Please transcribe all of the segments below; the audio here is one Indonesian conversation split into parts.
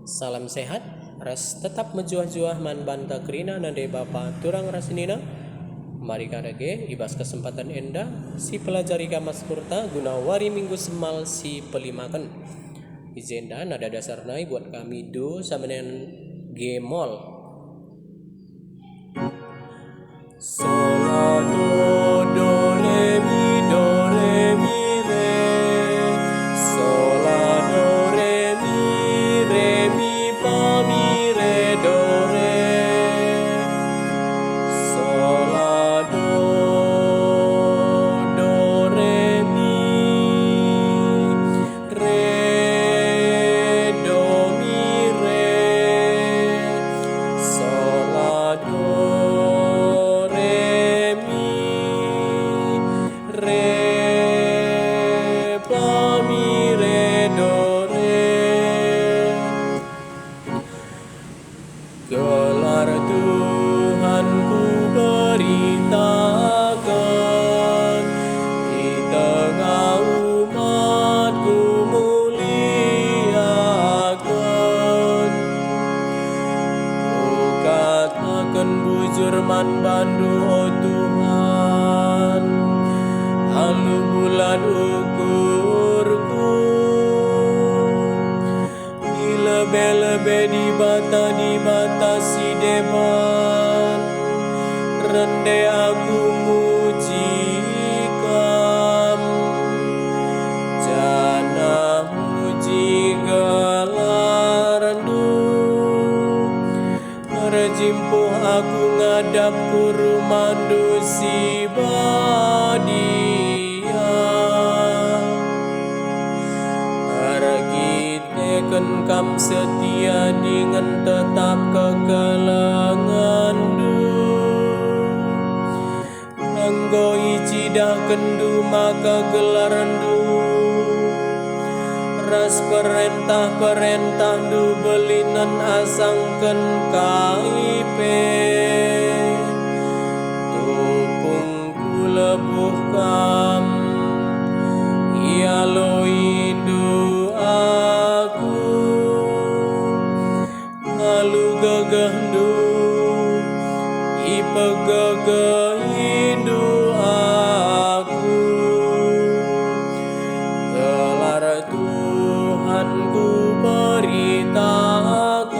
Salam sehat, ras tetap menjuah-juah man banta kerina nade bapa turang rasinina. Mari kadage ibas kesempatan enda si pelajari gamas kurta guna wari minggu semal si pelimakan. Izenda nada dasar nai buat kami do samenen gemol. Sol la do re mi re. Sol la do re mi fa mi re do re. Sol la do re mi do mi re. Sol la do Gelar Tuhan ku beritakan, di tengah umatku muliakan. Ku katakan bujur man bandu oh Tuhan, halu bulan ukurku. Lebe-lebe di bata si depan, rende aku muji-Kam. Jana muji gelarandu, rejimpuh aku ngadap ku rumandu si badia. Kam setia dengan tetap kekelangandu, anggo icidah kendu maka gelarandu, ras perintah du belinan asangken kaipe. Tupung ku lebuh Kam, ia lo indu gegendu ipegegehindu aku. Gelar Tuhan ku beritakan,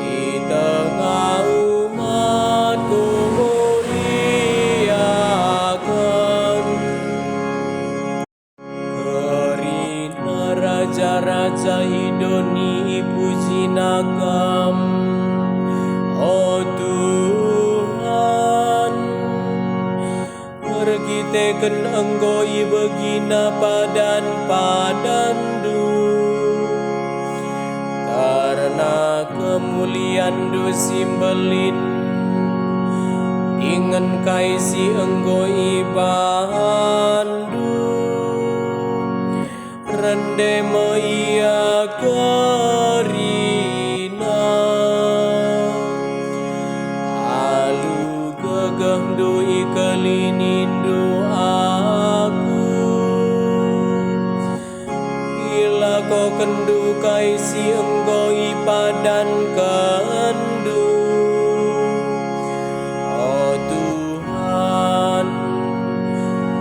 di tengah umatku muliakan. Kerina raja-raja idoni pujinakam, oh Tuhan, pergiteken engkau begina padandu, karena kemuliaan du simbelin, dengan kaisi engkau ibahandu, rende meia kerina, alu gegehdu ikelinindu aku. Bila kau kendu kaisi engkau ipadan kendu, oh Tuhan,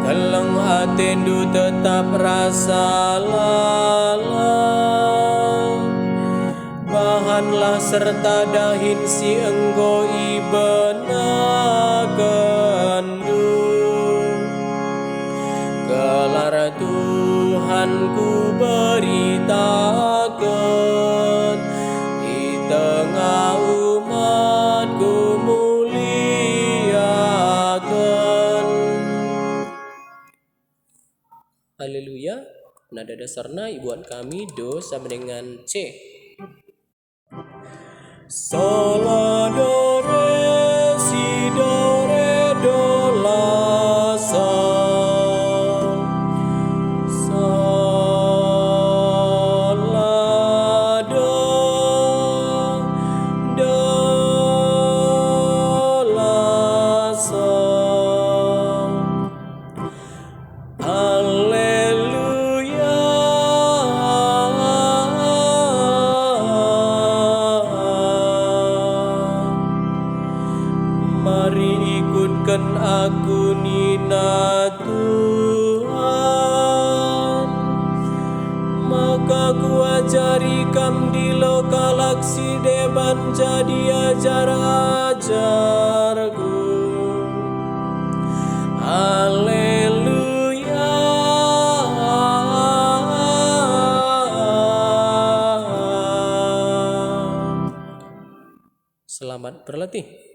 keleng atendu tetap rasa lalang, bahanlah serta dahin si engkau ibenakendu. Gelar Tuhan ku beritakan, di tengah umatku muliakan. Haleluya. Nada dasarna ibuan kami do sama dengan C. Sol la do re si do re do la sol. Sol la do la sol. Haleluya. balaksi deban jadi ajar-ajarku. Haleluya. Selamat berlatih.